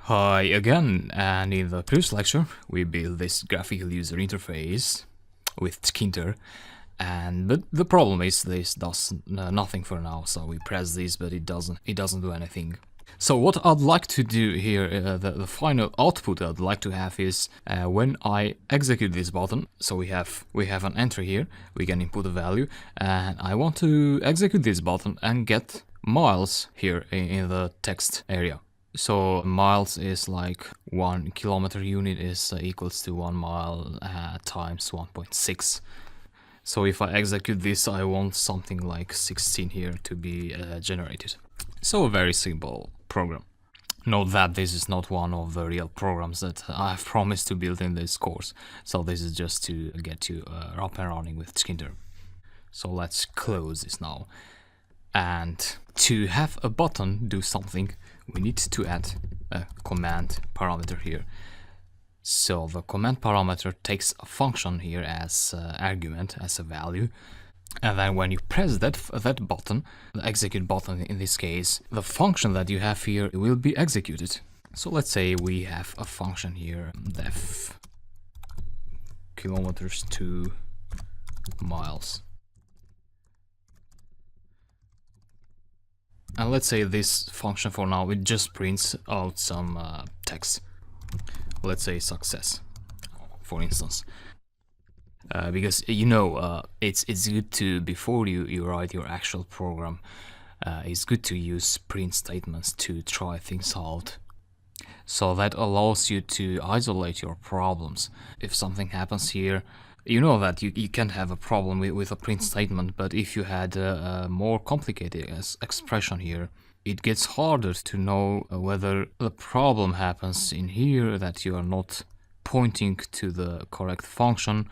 Hi again, and in the previous lecture we built this graphical user interface with Tkinter, but the problem is this does nothing for now. So we press this, but it doesn't do anything. So what I'd like to do here, the final output I'd like to have is when I execute this button. So we have an entry here. We can input a value, and I want to execute this button and get miles here in the text area. So miles is like 1 kilometer unit is equals to 1 mile times 1.6. So if I execute this, I want something like 16 here to be generated. So a very simple program. Note that this is not one of the real programs that I have promised to build in this course. So this is just to get you up and running with Tkinter. So let's close this now. And to have a button do something, we need to add a command parameter here. So the command parameter takes a function here as argument, as a value, and then when you press that button, the execute button in this case, the function that you have here will be executed. So let's say we have a function here, def kilometers to miles. And let's say this function for now, it just prints out some text. Let's say success, for instance. Because it's good to, before you write your actual program, it's good to use print statements to try things out. So that allows you to isolate your problems. If something happens here, you know that you can have a problem with a print statement, but if you had a more complicated expression here, it gets harder to know whether the problem happens in here, that you are not pointing to the correct function,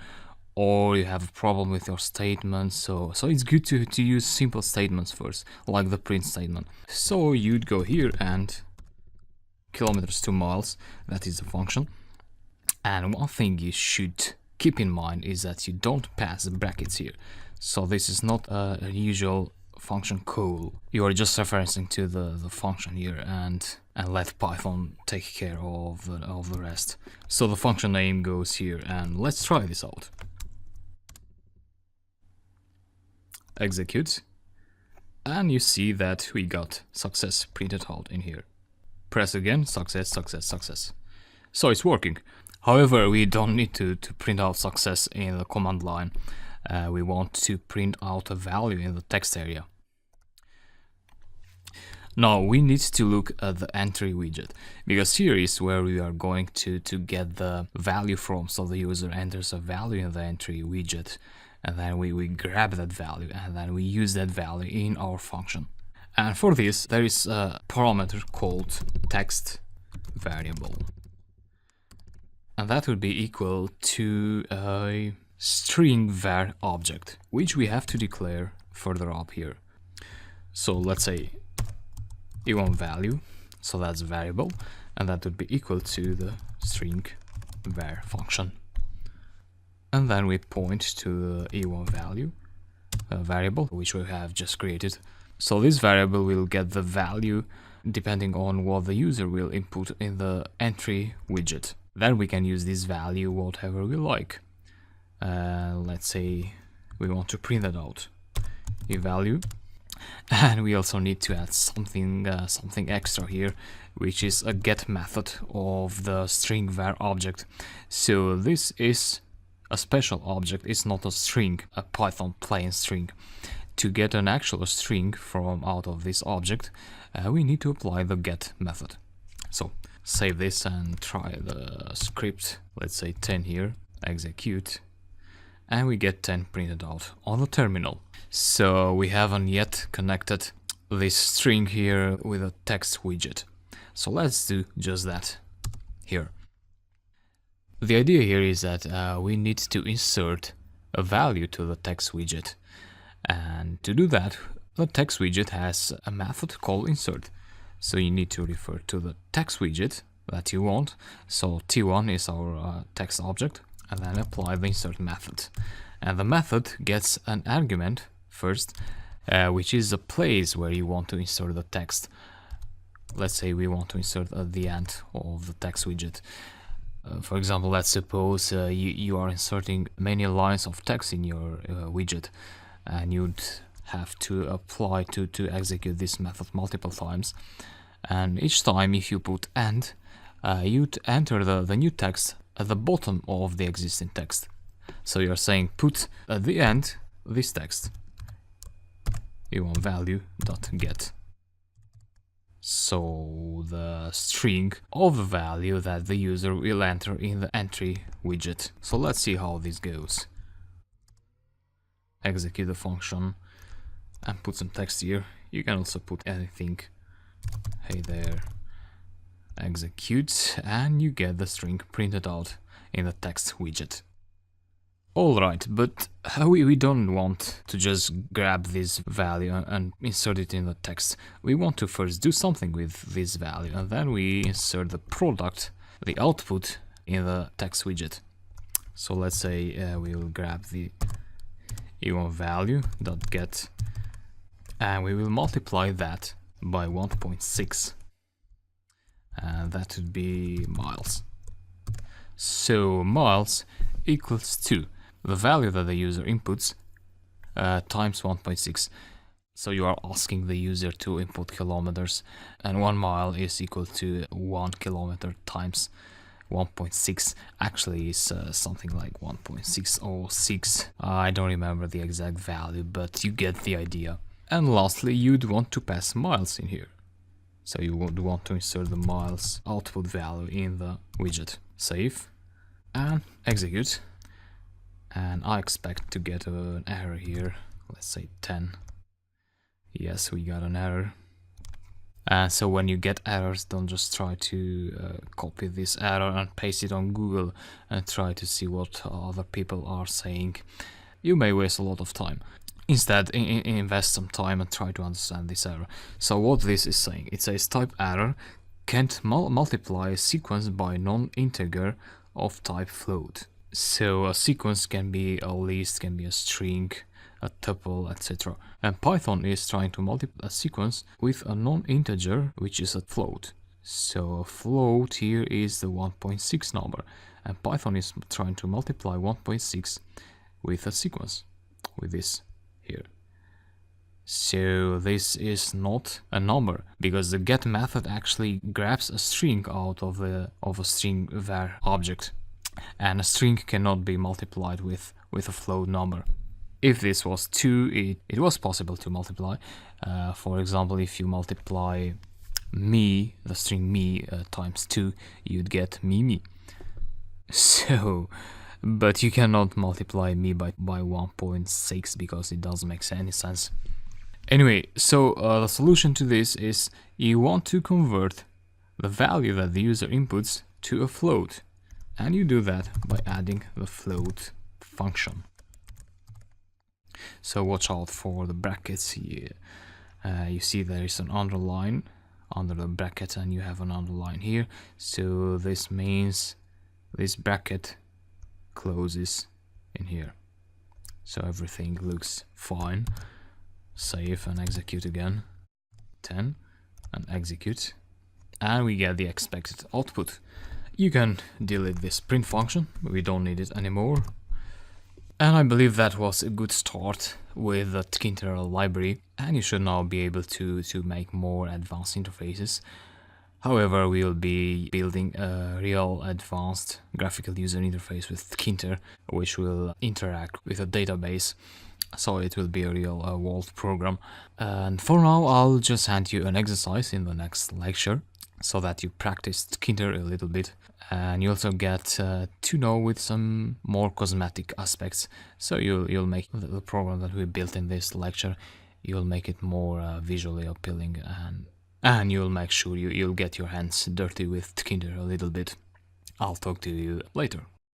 or you have a problem with your statement. So it's good to use simple statements first, like the print statement. So you'd go here and kilometers to miles, that is the function. And one thing you should keep in mind is that you don't pass brackets here. So this is not a usual function call. You are just referencing to the function here and let Python take care of the rest. So the function name goes here, and let's try this out. Execute, and you see that we got success printed out in here. Press again, success, success, success. So it's working. However, we don't need to print out success in the command line. We want to print out a value in the text area. Now we need to look at the entry widget, because here is where we are going to get the value from. So the user enters a value in the entry widget, and then we grab that value, and then we use that value in our function. And for this, there is a parameter called text variable. And that would be equal to a string var object, which we have to declare further up here. So let's say E1 value, so that's a variable, and that would be equal to the string var function. And then we point to the E1 value variable, which we have just created. So this variable will get the value depending on what the user will input in the entry widget. Then we can use this value whatever we like. Let's say we want to print that out, a value, and we also need to add something extra here, which is a get method of the string var object. So this is a special object. It's not a string, a Python plain string. To get an actual string from out of this object, we need to apply the get method. So save this and try the script. Let's say 10 here, execute, and we get 10 printed out on the terminal. So we haven't yet connected this string here with a text widget. So let's do just that here. The idea here is that we need to insert a value to the text widget. And to do that, the text widget has a method called insert. So you need to refer to the text widget that you want. So T1 is our text object, and then apply the insert method. And the method gets an argument first, which is a place where you want to insert the text. let's say we want to insert at the end of the text widget. For example, let's suppose you are inserting many lines of text in your widget, and you'd have to apply to execute this method multiple times. And each time, if you put end, you'd enter the new text at the bottom of the existing text. So you're saying put at the end this text. You want value.get. So the string of the value that the user will enter in the entry widget. So let's see how this goes. Execute the function and put some text here. You can also put anything. Hey there. Execute, and you get the string printed out in the text widget. Alright, but we don't want to just grab this value and insert it in the text. We want to first do something with this value, and then we insert the product, the output, in the text widget. So let's say we will grab the value.get, and we will multiply that by 1.6, and that would be miles. So miles equals to the value that the user inputs times 1.6. So you are asking the user to input kilometers, and 1 mile is equal to 1 kilometer times 1.6. Actually is something like 1.606. I don't remember the exact value, but you get the idea. And lastly, you'd want to pass miles in here. So you would want to insert the miles output value in the widget. Save and execute. And I expect to get an error here. Let's say 10. Yes, we got an error. And so when you get errors, don't just try to copy this error and paste it on Google and try to see what other people are saying. You may waste a lot of time. Instead, invest some time and try to understand this error. So what this is saying, it says type error can't multiply a sequence by non-integer of type float. So a sequence can be a list, can be a string, a tuple, etc. And Python is trying to multiply a sequence with a non-integer, which is a float. So a float here is the 1.6 number, and Python is trying to multiply 1.6 with a sequence, with this here. So this is not a number, because the get method actually grabs a string out of a string var object, and a string cannot be multiplied with a float number. If this was 2, it was possible to multiply. For example, if you multiply me, the string me, times 2, you'd get me. So, but you cannot multiply me by 1.6 because it doesn't make any sense. Anyway, so the solution to this is you want to convert the value that the user inputs to a float. And you do that by adding the float function. So watch out for the brackets here. You see there is an underline under the bracket, and you have an underline here. So this means this bracket closes in here. So everything looks fine. Save and execute again. 10 and execute. And we get the expected output. You can delete this print function, we don't need it anymore. And I believe that was a good start with the Tkinter library, and you should now be able to make more advanced interfaces. However, we will be building a real advanced graphical user interface with Tkinter, which will interact with a database. So it will be a real world program. And for now, I'll just hand you an exercise in the next lecture, so that you practice Tkinter a little bit, and you also get to know with some more cosmetic aspects. So you'll make the program that we built in this lecture, you'll make it more visually appealing, and you'll make sure you'll get your hands dirty with Tkinter a little bit. I'll talk to you later.